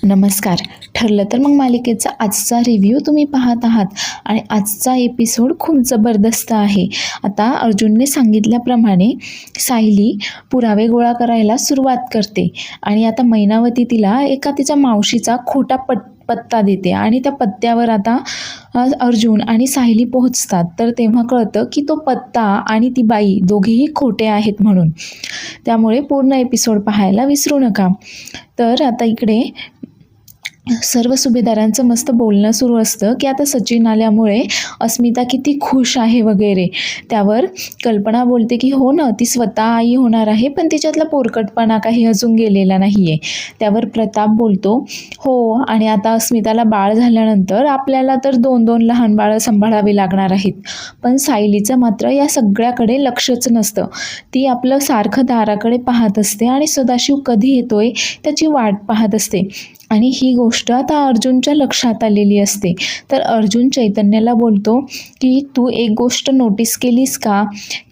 नमस्कार. ठरलं तर मग मालिकेचा आजचा रिव्ह्यू तुम्ही पाहत आहात आणि आजचा एपिसोड खूप जबरदस्त आहे. आता अर्जुनने सांगितल्याप्रमाणे सायली पुरावे गोळा करायला सुरुवात करते आणि आता मैनावती तिला एका तिच्या मावशीचा खोटा पत्ता देते आणि त्या पत्त्यावर आता अर्जुन आणि सायली पोहोचतात. तर तेव्हा कळतं की तो पत्ता आणि ती बाई दोघेही खोटे आहेत म्हणून. त्यामुळे पूर्ण एपिसोड पाहायला विसरू नका. तर आता इकडे सर्व सुभेदारांचं मस्त बोलणं सुरू असतं की आता सचिन आल्यामुळे अस्मिता किती खुश आहे वगैरे. त्यावर कल्पना बोलते की हो ना, ती स्वतः आई होणार आहे, पण तिच्यातला पोरकटपणा काही अजून गेलेला नाही आहे. त्यावर प्रताप बोलतो हो, आणि आता अस्मिताला बाळ झाल्यानंतर आपल्याला तर 2-2 लहान बाळं सांभाळावी लागणार आहेत. पण सायलीचं मात्र या सगळ्याकडे लक्षच नसतं. ती आपलं सारखं दाराकडे पाहत असते आणि सदाशिव कधी येतोय त्याची वाट पाहत असते. आणि ही गोष्ट आता अर्जुनच्या लक्षात आलेली असते. तर अर्जुन चैतन्याला बोलतो की तू एक गोष्ट नोटीस केलीस का,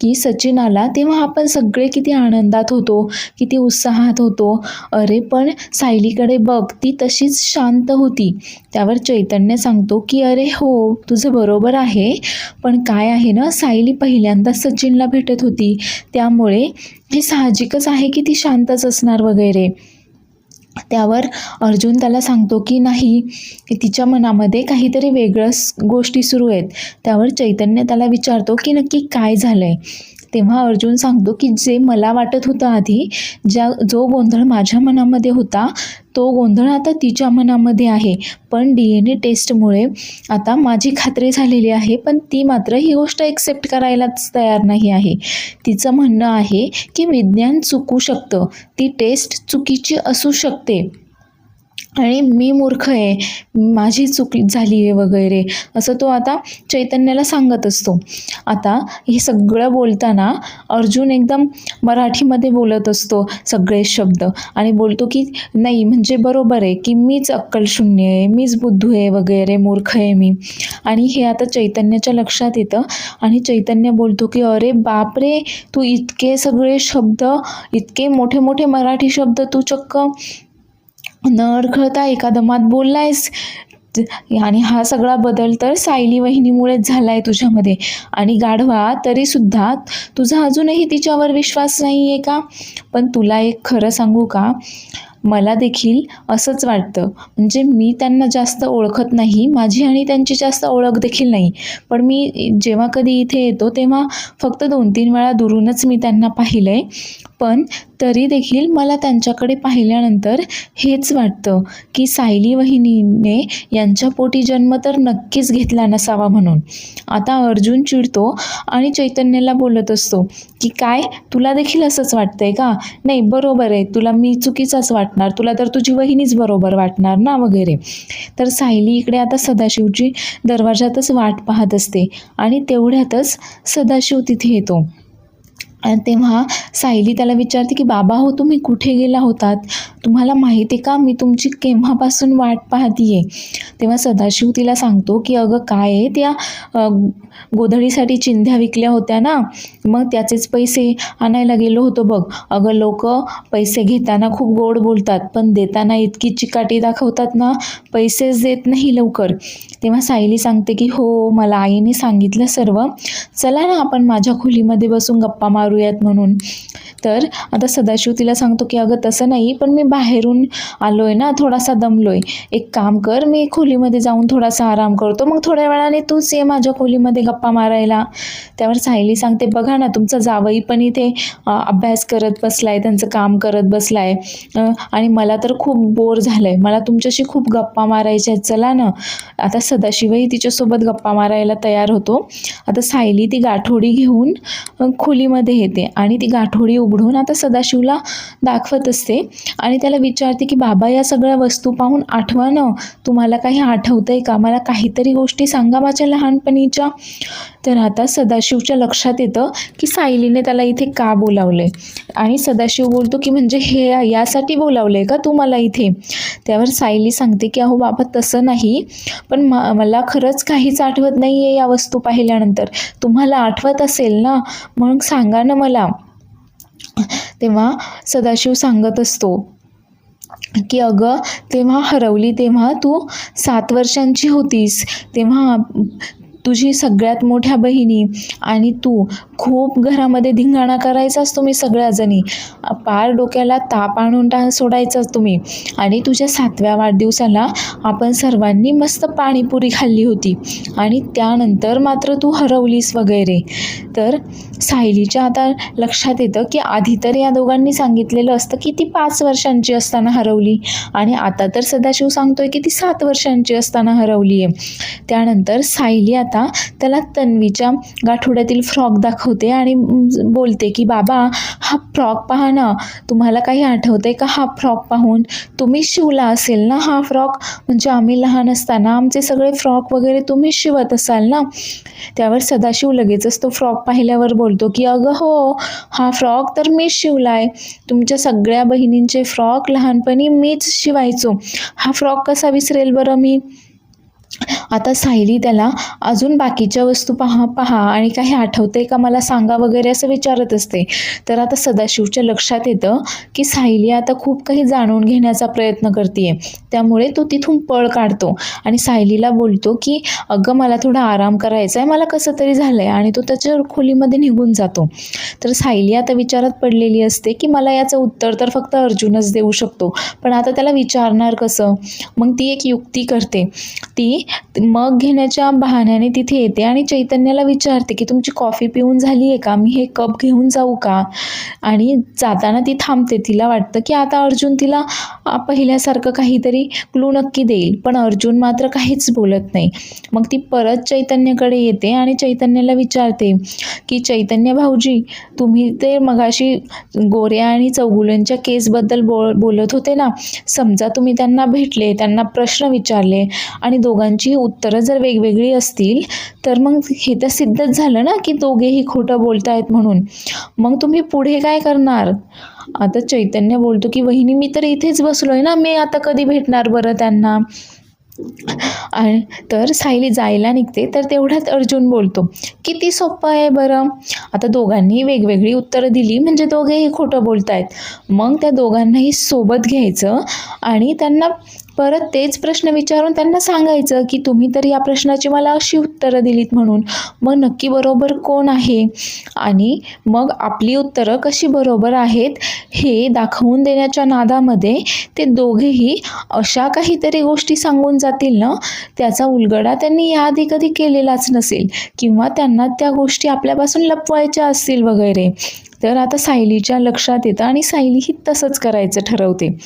की सचिन आला तेव्हा आपण सगळे किती आनंदात होतो, किती उत्साहात होतो. अरे पण सायलीकडे बघ, ती तशीच शांत होती. त्यावर चैतन्य सांगतो की अरे हो, तुझं बरोबर आहे, पण काय आहे ना, सायली पहिल्यांदा सचिनला भेटत होती, त्यामुळे हे साहजिकच आहे की ती शांतच असणार वगैरे. त्यावर अर्जुन त्याला सांगतो की नाही, तिच्या मनामध्ये काहीतरी वेगळंच गोष्टी सुरू आहेत. त्यावर चैतन्य त्याला विचारतो की नक्की काय झालंय. तेव्हा अर्जुन सांगतो की जे मला वाटत होतं आधी, जो गोंधळ माझ्या मनामध्ये होता तो गोंधळ आता तिच्या मनामध्ये आहे. पण DNA टेस्टमुळे आता माझी खात्री झालेली आहे, पण ती मात्र ही गोष्ट एक्सेप्ट करायलाच तयार नाही आहे. तिचं म्हणणं आहे की विज्ञान चुकू शकतं, ती टेस्ट चुकीची असू शकते आणि मी मूर्ख आहे, माझी चूक झाली आहे वगैरे, असं तो आता चैतन्याला सांगत असतो. आता हे सगळं बोलताना अर्जुन एकदम मराठीमध्ये बोलत असतो सगळे शब्द आणि बोलतो की नाही, म्हणजे बरोबर आहे की मीच अक्कलशून्य आहे, मीच बुद्धू आहे वगैरे, मूर्ख आहे मी. आणि हे आता चैतन्याच्या लक्षात येतं आणि चैतन्य बोलतो की अरे बापरे, तू इतके सगळे शब्द, इतके मोठे मोठे मराठी शब्द तू चक्क न अडखळता एका दमात बोललायस. आणि हा सगळा बदल तर सायली वहिनीमुळेच झाला आहे तुझ्यामध्ये. आणि गाढवा, तरीसुद्धा तुझा अजूनही तिच्यावर विश्वास नाही आहे का? पण तुला एक खरं सांगू का, मला देखील असंच वाटतं. म्हणजे मी त्यांना जास्त ओळखत नाही, माझी आणि त्यांची जास्त ओळख देखील नाही, पण मी जेव्हा कधी इथे येतो तेव्हा फक्त 2-3 वेळा दुरूनच मी त्यांना पाहिलं आहे. पण तरी देखील मला त्यांच्याकडे पाहिल्यानंतर हेच वाटतं की सायली वहिनीने यांच्या पोटी जन्म तर नक्कीच घेतला नसावा म्हणून. आता अर्जुन चिडतो आणि चैतन्याला बोलत असतो की काय, तुला देखील असंच वाटतंय का? नाही, बरोबर आहे, तुला मी चुकीचाच वाटणार, तुला तर तुझी वहिनीच बरोबर वाटणार ना वगैरे. तर सायली इकडे आता सदाशिवची दरवाजातच वाट पाहत असते आणि तेवढ्यातच सदाशिव तिथे येतो. आणि तेव्हा सायली त्याला विचारते की बाबा हो, तुम्ही कुठे गेला होतात? तुम्हाला माहिती आहे का, मी तुमची केव्हापासून वाट पाहतीये. तेव्हा सदाशिव तिला सांगतो की अगं काय आहे, त्या गोधडीसाठी चिंध्या विकल्या होत्या ना, मग त्याचेच पैसे आणायला गेलो होतो बघ. अगं लोक पैसे घेताना खूप गोड बोलतात, पण देताना इतकी चिकाटी दाखवतात ना, पैसेच देत नाही लवकर. तेव्हा सायली सांगते की हो, मला आईने सांगितलं सर्व, चला ना आपण माझ्या खोलीमध्ये बसून गप्पा मारूयात म्हणून. तर आता सदाशिव तिला सांगतो की अगं तसं नाही, पण मी बाहेरून आलोय ना, थोडासा दमलोय, एक काम कर, मी खोलीमध्ये जाऊन थोडासा आराम करतो, मग थोड्या वेळाने तूच ये माझ्या खोलीमध्ये गप्पा मारायला. त्यावर सायली सांगते बघा ना, तुमचा जावई पण इथे अभ्यास करत बसलाय, त्यांचं काम करत बसलाय, आणि मला तर खूप बोर झालंय, मला तुमच्याशी खूप गप्पा मारायच्या आहेत, चला ना. आता सदाशिवही तिच्यासोबत गप्पा मारायला तयार होतो. आता सायली ती गाठोडी घेऊन खोलीमध्ये येते आणि ती गाठोडी उघडून आता सदाशिवला दाखवत असते आणि त्याला विचारते की बाबा, या सगळ्या वस्तू पाहून आठवा ना, तुम्हाला काही आठवतंय का? मला काहीतरी गोष्टी सांगा माझ्या लहानपणीच्या. तर आता सदाशिवच्या लक्षात येतं की सायलीने त्याला इथे का बोलावलंय आणि सदाशिव बोलतो की म्हणजे हे यासाठी बोलावलंय का तू मला इथे? त्यावर सायली सांगते की अहो बाबा, तसं नाही, पण मला खरंच काहीच आठवत नाही आहे या वस्तू पाहिल्यानंतर. तुम्हाला आठवत असेल ना, मग सांगा ना मला. तेव्हा सदाशिव सांगत असतो की अगं तेव्हा हरवली तेव्हा तू 7 वर्षांची होतीस. तेव्हा तुझी सगळ्यात मोठ्या बहिणी आणि तू खूप घरामध्ये धिंगाणा करायचाच तुम्ही सगळ्याजणी. पार डोक्याला ताप आणून सोडायचाच तुम्ही. आणि तुझ्या 7व्या वाढदिवसाला आपण सर्वांनी मस्त पाणीपुरी खाल्ली होती आणि त्यानंतर मात्र तू हरवलीस वगैरे. तर सायलीच्या आता लक्षात येतं की आधी तर या दोघांनी सांगितलेलं असतं की ती 5 वर्षांची असताना हरवली आणि आता तर सदाशिव सांगतोय की ती 7 वर्षांची असताना हरवली आहे. त्यानंतर सायली आता त्याला तन्वीच्या गाठोड्यातील फ्रॉक दाखवते आणि बोलते की बाबा हा फ्रॉक पहा ना, तुम्हाला काही आठवतंय का हा फ्रॉक पाहून? तुम्हीच शिवला असेल ना हा फ्रॉक, म्हणजे आम्ही लहान असताना आमचे सगळे फ्रॉक वगैरे तुम्हीच शिवत असाल ना. त्यावर सदाशिव लगेचच तो फ्रॉक पाहिल्यावर बोलतो की अगं हो, हा फ्रॉक तर मीच शिवलाय. तुमच्या सगळ्या बहिणींचे फ्रॉक लहानपणी मीच शिवायचो. हा फ्रॉक कसा विसरेल बरं मी. आता सायली त्याला अजून बाकीच्या वस्तू पहा आणि काही आठवते का मला सांगा वगैरे असं विचारत असते. तर आता सदाशिवच्या लक्षात येतं की सायली आता खूप काही जाणून घेण्याचा प्रयत्न करते. त्यामुळे तो तिथून पळ काढतो आणि सायलीला बोलतो की अगं मला थोडा आराम करायचा आहे, मला कसं तरी झालं आहे, आणि तो त्याच्या खोलीमध्ये निघून जातो. तर सायली आता विचारात पडलेली असते की मला याचं उत्तर तर फक्त अर्जुनच देऊ शकतो, पण आता त्याला विचारणार कसं. मग ती एक युक्ती करते. ती मग घेण्याच्या बहाण्याने तिथे येते आणि चैतन्याला विचारते की तुमची कॉफी पिऊन झाली आहे का, मी हे कप घेऊन जाऊ का. आणि जाताना ती थांबते. तिला वाटतं की आता अर्जुन तिला पहिल्यासारखं काहीतरी क्लू नक्की देईल, पण अर्जुन मात्र काहीच बोलत नाही. मग ती परत चैतन्याकडे येते आणि चैतन्याला विचारते की चैतन्य भाऊजी, तुम्ही ते मगाशी गोऱ्या आणि चौगुल्यांच्या केसबद्दल बोलत होते ना, समजा तुम्ही त्यांना भेटले, त्यांना प्रश्न विचारले आणि दोघांची उत्तरं जर वेगवेगळी असतील तर मग हे तर सिद्धच झालं ना की दोघेही खोटं बोलतायत म्हणून. मग तुम्ही पुढे काय करणार. आता चैतन्य बोलतो की वहिनी मी तर इथेच बसलोय ना, मी आता कधी भेटणार बरं त्यांना. आणि तर सायली जायला निघते तर तेवढ्यात अर्जुन बोलतो किती सोपं आहे बरं. आता दोघांनी वेगवेगळी उत्तरं दिली म्हणजे दोघेही खोटं बोलतायत. मग त्या दोघांनाही सोबत घ्यायचं आणि त्यांना परत तेच प्रश्न विचारून त्यांना सांगायचं की तुम्ही तर या प्रश्नाची मला अशी उत्तरं दिलीत म्हणून. मग नक्की बरोबर कोण आहे आणि मग आपली उत्तरं कशी बरोबर आहेत हे दाखवून देण्याच्या नादामध्ये ते दोघेही अशा काहीतरी गोष्टी सांगून जातील ना, त्याचा उलगडा त्यांनी याआधी कधी केलेलाच नसेल किंवा त्यांना त्या गोष्टी आपल्यापासून लपवायच्या असतील वगैरे. तर आता सायलीच्या लक्षात येतं आणि सायलीही तसंच करायचं ठरवते.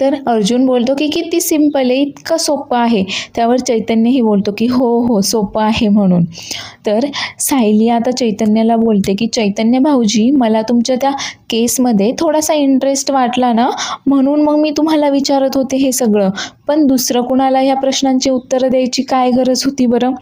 तर अर्जुन बोलतो की किती सिंपल आहे, इतकं सोपं आहे. त्यावर चैतन्यही बोलतो की हो हो सोपं आहे म्हणून. तर सायली आता चैतन्याला बोलते की चैतन्य भाऊजी, मला तुमच्या त्या केसमध्ये थोडासा इंटरेस्ट वाटला ना, म्हणून मग मी तुम्हाला विचारत होते हे सगळं. पण दुसरं कुणाला ह्या प्रश्नांची उत्तरं द्यायची काय गरज होती बरं.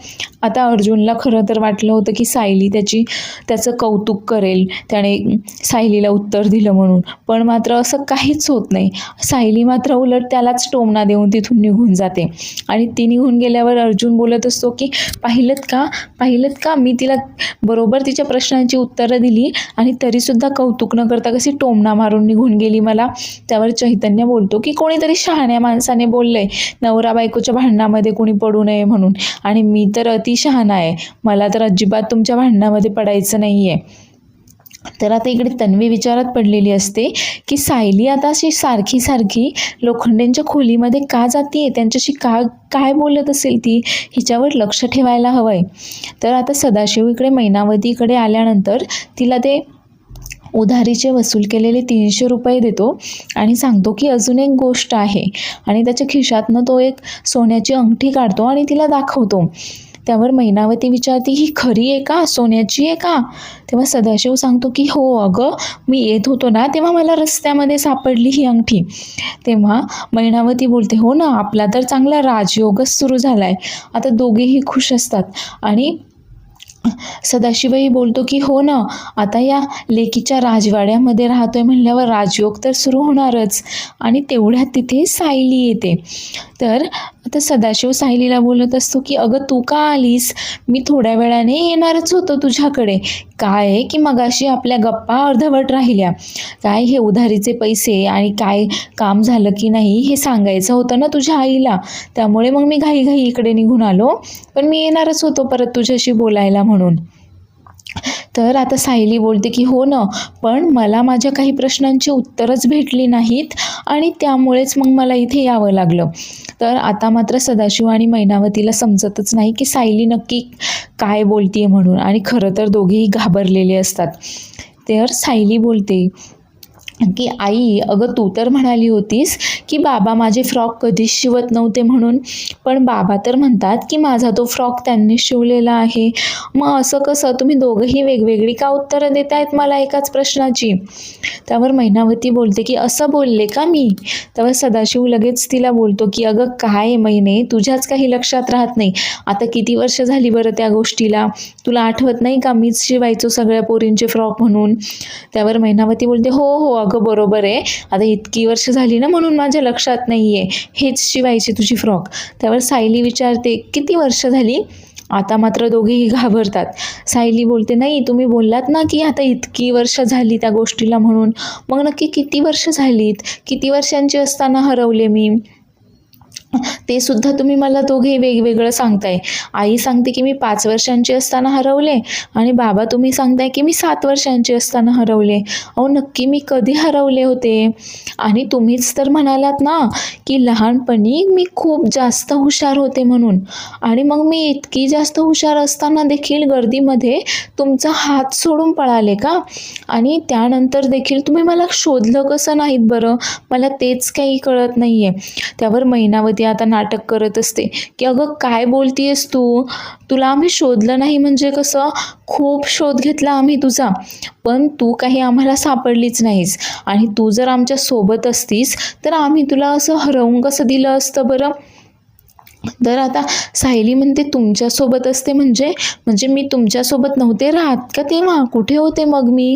आता अर्जुनला खरं तर वाटलं होतं की सायली त्याचं कौतुक करेल, त्याने सायलीला उत्तर दिलं म्हणून. पण मात्र असं काहीच होत नाही. सायली मात्र उलट त्यालाच टोमणा देऊन तिथून निघून जाते. आणि ती निघून गेल्यावर अर्जुन बोलत असतो की पाहिलंत का मी तिला बरोबर तिच्या प्रश्नांची उत्तरं दिली आणि तरीसुद्धा कौतुक न करता कशी टोमणा मारून निघून गेली मला. त्यावर चैतन्य बोलतो की कोणीतरी शहाण्या माणसाने बोललंय नवरा बायकोच्या भांडणामध्ये कोणी पडू नये म्हणून, आणि मी तर अति शहाणा आहे, मला तर अजिबात तुमच्या भांडणामध्ये पडायचं नाही आहे. तर आता इकडे तन्वी विचारात पडलेली असते की सायली आता अशी सारखी सारखी लोखंडेंच्या खोलीमध्ये का जाते, त्यांच्याशी काय बोलत असेल ती, हिच्यावर लक्ष ठेवायला हवं आहे. तर आता सदाशिव इकडे मैनावतीकडे आल्यानंतर तिला ते उधारीचे वसूल केलेले 300 रुपये देतो आणि सांगतो की अजून एक गोष्ट आहे, आणि त्याच्या खिशातनं तो एक सोन्याची अंगठी काढतो आणि तिला दाखवतो. त्यावर मैनावती विचारते ही खरी आहे का, सोन्याची आहे का. तेव्हा सदाशिव सांगतो की हो अगं, मी येत होतो ना तेव्हा मला रस्त्यामध्ये सापडली ही अंगठी. तेव्हा मैनावती बोलते हो ना, आपला तर चांगला राजयोगच सुरू झाला आहे. आता दोघेही खुश असतात आणि सदाशिवही बोलतो की हो ना, आता या लेकीच्या राजवाड्यामध्ये राहतोय म्हणल्यावर राजयोग तर सुरू होणारच. आणि तेवढ्यात तिथे सायली येते. तर आता सदाशिव सायलीला बोलत असतो की अगं तू का आलीस, मी थोड्या वेळाने येणारच होतो तुझ्याकडे. काय आहे की मगाशी आपल्या गप्पा अर्धवट राहिल्या. काय हे उधारीचे पैसे आणि काय काम झालं की नाही हे सांगायचं होतं ना तुझ्या आईला, त्यामुळे मग मी घाईघाई इकडे निघून आलो, पण मी येणारच होतो परत तुझ्याशी बोलायला म्हणून. तर आता सायली बोलते की हो ना, पण मला माझ्या काही प्रश्नांची उत्तरच भेटली नाहीत आणि त्यामुळेच मग मला इथे यावं लागलं. तर आता मात्र सदाशिव आणि मैनावतीला समजतच नाही की सायली नक्की काय बोलतीये म्हणून, आणि खरं तर दोघेही घाबरलेले असतात. तर सायली बोलते की आई, अगं तू तर म्हणाली होतीस की बाबा माझे फ्रॉक कधीच शिवत नव्हते म्हणून, पण बाबा तर म्हणतात की माझा तो फ्रॉक त्यांनी शिवलेला आहे. मग असं कसं, तुम्ही दोघंही वेगवेगळी का उत्तरं देत आहेत मला एकाच प्रश्नाची. त्यावर मैनावती बोलते की असं बोलले का मी. त्यावर सदाशिव लगेच तिला बोलतो की अगं काय मैने, तुझ्याच काही लक्षात राहत नाही. आता किती वर्ष झाली बरं त्या गोष्टीला, तुला आठवत नाही का मीच शिवायचो सगळ्या पोरींचे फ्रॉक म्हणून. त्यावर मैनावती बोलते हो हो अगं बरोबर आहे, आता इतकी वर्ष झाली ना म्हणून माझ्या लक्षात नाही आहे, हेच शिवायची तुझी फ्रॉक. त्यावर सायली विचारते किती वर्ष झाली. आता मात्र दोघेही घाबरतात. सायली बोलते नाही, तुम्ही बोललात ना की आता इतकी वर्ष झाली त्या गोष्टीला म्हणून, मग नक्की किती वर्ष झालीत, किती वर्षांची असताना हरवले मी, ते सुद्धा तुम्ही मला दोघे वेगवेगळं सांगताय. आई सांगते की मी 5 वर्षांची असताना हरवले आणि बाबा तुम्ही सांगताय की मी 7 वर्षांची असताना हरवले. अहो नक्की मी कधी हरवले होते. आणि तुम्हीच तर म्हणालात ना की लहानपणी मी खूप जास्त हुशार होते म्हणून, आणि मग मी इतकी जास्त हुशार असताना देखील गर्दीमध्ये तुमचा हात सोडून पळाले का, आणि त्यानंतर देखील तुम्ही मला शोधलं कसं नाहीत बरं, मला तेच काही कळत नाही आहे. त्यावर मैनावती आता नाटक करत असते की अगं काय बोलतीयस तू, तुला आम्ही शोधलं नाही म्हणजे कसं, खूप शोध घेतला आम्ही तुझा, पण तू काही आम्हाला सापडलीच नाहीस, आणि तू जर आमच्या सोबत असतीस तर आम्ही तुला असं हरवून कसं दिलं असतं बरं. तर आता सायली म्हणते तुमच्यासोबत असते म्हणजे म्हणजे मी तुमच्यासोबत नव्हते राहत का तेव्हा, कुठे होते मग मी.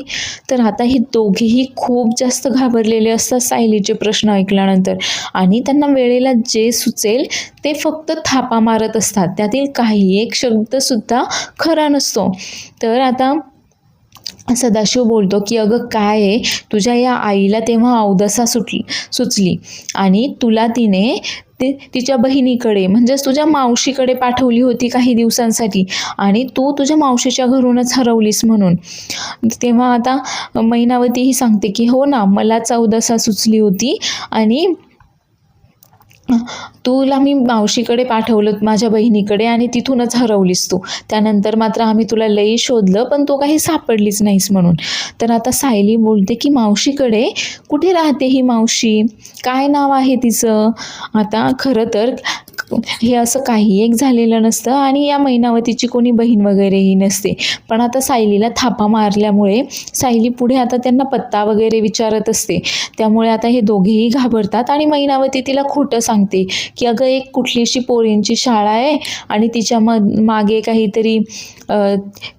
तर आता हे दोघेही खूप जास्त घाबरलेले असतात सायलीचे प्रश्न ऐकल्यानंतर, आणि त्यांना वेळेला जे सुचेल ते फक्त थापा मारत असतात, त्यातील काही एक शब्दसुद्धा खरा नसतो. तर आता सदाशिव बोलतो की अगं काय आहे, तुझ्या या आईला तेव्हा अवदसा सुचली आणि तुला तिने तिच्या बहिणीकडे म्हणजेच तुझ्या मावशीकडे पाठवली होती काही दिवसांसाठी, आणि तू तुझ्या मावशीच्या घरूनच हरवलीस म्हणून. तेव्हा आता मैनावती ही सांगते की हो ना, मलाच अवदसा सुचली होती आणि तुला मी मावशीकडे पाठवलं माझ्या बहिणीकडे, आणि तिथूनच हरवलीस तू. त्यानंतर मात्र आम्ही तुला लई शोधलं पण तू काही सापडलीच नाहीस म्हणून. तर आता सायली बोलते की मावशीकडे, कुठे राहते ही मावशी, काय नाव आहे तिचं. आता खरं तर हे असं काही एक झालेलं नसतं आणि या मैनावतीची कोणी बहीण वगैरेही नसते, पण आता सायलीला थापा मारल्यामुळे सायली पुढे आता त्यांना पत्ता वगैरे विचारत असते. त्यामुळे आता हे दोघेही घाबरतात आणि मैनावती तिला खोटं सांगते की अगं एक कुठलीशी पोरींची शाळा आहे आणि तिच्या मागे काहीतरी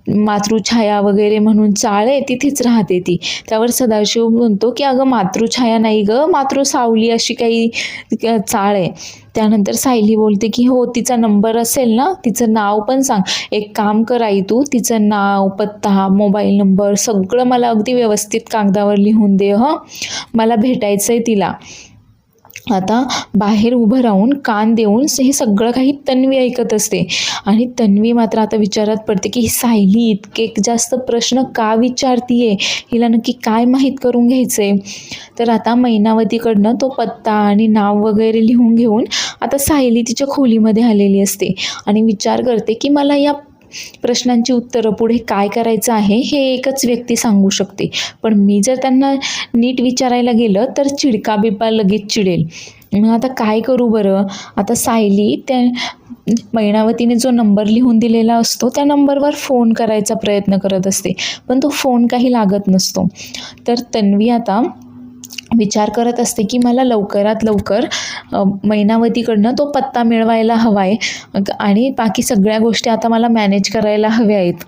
मातृछाया वगैरे म्हणून चाळ आहे, तिथेच राहते ती. त्यावर सदाशिव म्हणतो की अगं मातृछाया नाही गं, मातृसावली अशी काही चाळ आहे. त्यानंतर सायली बोलते की हो तिचा नंबर असेल ना, तिचं नाव पण सांग. एक काम कर आई, तू तिचं नाव, पत्ता, मोबाईल नंबर सगळं मला अगदी व्यवस्थित कागदावर लिहून दे हं, मला भेटायचं आहे तिला. आता बाहेर उभं राहून कान देऊन हे सगळं काही तन्वी ऐकत असते, आणि तन्वी मात्र आता विचारात पडते की ही सायली इतके जास्त प्रश्न का विचारतीये, हिला नक्की काय माहीत करून घ्यायचंय. तर आता मैनावतीकडनं तो पत्ता आणि नाव वगैरे लिहून घेऊन आता सायली तिच्या खोलीमध्ये आलेली असते आणि विचार करते की मला या प्रश्नांची उत्तरं पुढे काय करायचं आहे हे एकच व्यक्ती सांगू शकते, पण मी जर त्यांना नीट विचारायला गेलं तर चिडका बिप्पा लगेच चिडेल. मग आता काय करू बरं. आता सायली त्या मैनावतीने जो नंबर लिहून दिलेला असतो त्या नंबरवर फोन करायचा प्रयत्न करत असते, पण तो फोन काही लागत नसतो. तर तन्वी आता विचार करत असते की मला लवकरात लवकर मैनावतीकडनं तो पत्ता मिळवायला हवा आहे आणि बाकी सगळ्या गोष्टी आता मला मॅनेज करायला हव्या आहेत.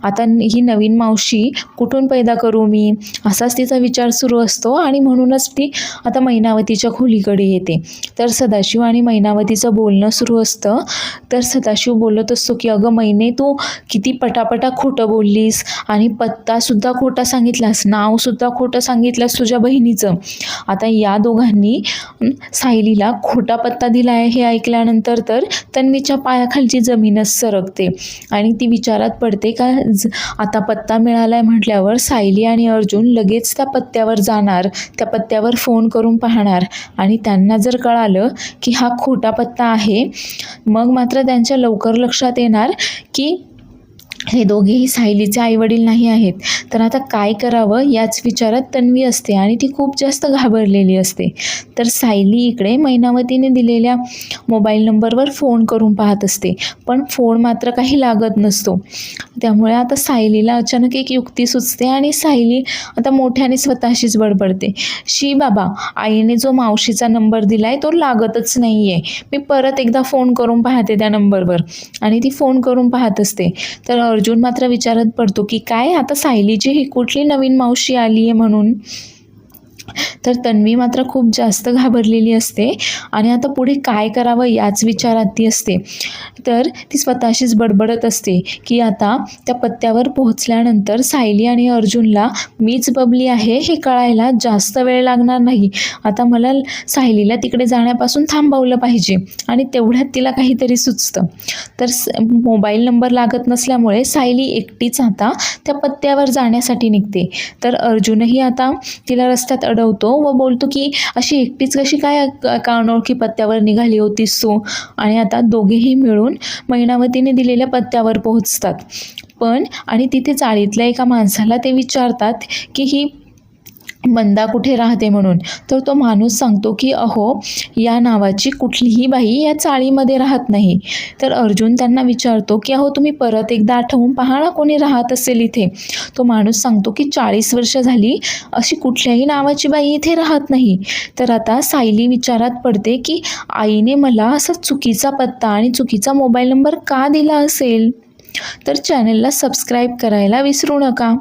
आता ही नवीन मावशी कुठून पैदा करू मी, असाच तिचा विचार सुरू असतो आणि म्हणूनच ती आता मैनावतीच्या खोलीकडे येते. तर सदाशिव आणि मैनावतीचं बोलणं सुरू असतं. तर सदाशिव बोलत असतो की अगं मैने, तू किती पटापटा खोटं बोललीस आणि पत्तासुद्धा खोटा सांगितलास, नावसुद्धा खोटं सांगितलंस तुझ्या बहिणीचं. आता या दोघांनी सायलीला खोटा पत्ता दिला आहे हे ऐकल्यानंतर तर तन्वीच्या पायाखालची जमीनच सरकते आणि ती विचारात पडते का आता पत्ता मिळाला आहे म्हटल्यावर सायली आणि अर्जुन लगेच त्या पत्त्यावर जाणार, त्या पत्त्यावर फोन करून पाहणार आणि त्यांना जर कळालं की हा खोटा पत्ता आहे, मग मात्र त्यांच्या लवकर लक्षात येणार की हे दोघेही सायलीचे आईवडील नाही आहेत. तर आता काय करावं याच विचारात तन्वी असते आणि ती खूप जास्त घाबरलेली असते. तर सायली इकडे मैनावतीने दिलेल्या मोबाईल नंबरवर फोन करून पाहत असते, पण फोन मात्र काही लागत नसतो. त्यामुळे आता सायलीला अचानक एक युक्ती सुचते आणि सायली आता मोठ्याने स्वतःशीच बडबडते, शी बाबा, आईने जो मावशीचा नंबर दिला आहे तो लागतच नाही आहे, मी परत एकदा फोन करून पाहते त्या नंबरवर. आणि ती फोन करून पाहत असते. तर अर्जुन मात्र विचारत पडतो की काय आता सायलीची ही कुठली नवीन मावशी आली आहे म्हणून. तर तन्वी मात्र खूप जास्त घाबरलेली असते आणि आता पुढे काय करावं याच विचारात ती असते. तर ती स्वतःशीच बडबडत असते की आता त्या पत्त्यावर पोहोचल्यानंतर सायली आणि अर्जुनला मीच बबली आहे हे कळायला जास्त वेळ लागणार नाही. आता मला सायलीला तिकडे जाण्यापासून थांबवलं पाहिजे आणि तेवढ्यात तिला काहीतरी सुचतं. तर मोबाईल नंबर लागत नसल्यामुळे सायली एकटीच आता त्या पत्त्यावर जाण्यासाठी निघते. तर अर्जुनही आता तिला रस्त्यात अडवतो व बोलतो की अशी एकटीच कशी काय अनोळखी पत्त्यावर निघाली होतीस तू. आणि आता दोघेही मिळून मैनावतीने दिलेल्या पत्त्यावर पोहोचतात. पण आणि तिथे चाळीतल्या एका माणसाला ते विचारतात की ही मंदा कुठे राहते म्हणून. तर तो माणूस सांगतो की अहो, या नावाची कुठलीही बाई या चाळीमध्ये राहत नाही. तर अर्जुन त्यांना विचारतो की अहो, तुम्ही परत एकदा आठवून पहा ना कोणी राहत असेल इथे. तो माणूस सांगतो की 40 वर्ष झाली अशी कुठल्याही नावाची बाई इथे राहत नाही. तर आता सायली विचारात पडते की आईने मला असा चुकीचा पत्ता आणि चुकीचा मोबाईल नंबर का दिला असेल. तर चॅनलला सबस्क्राईब करायला विसरू नका.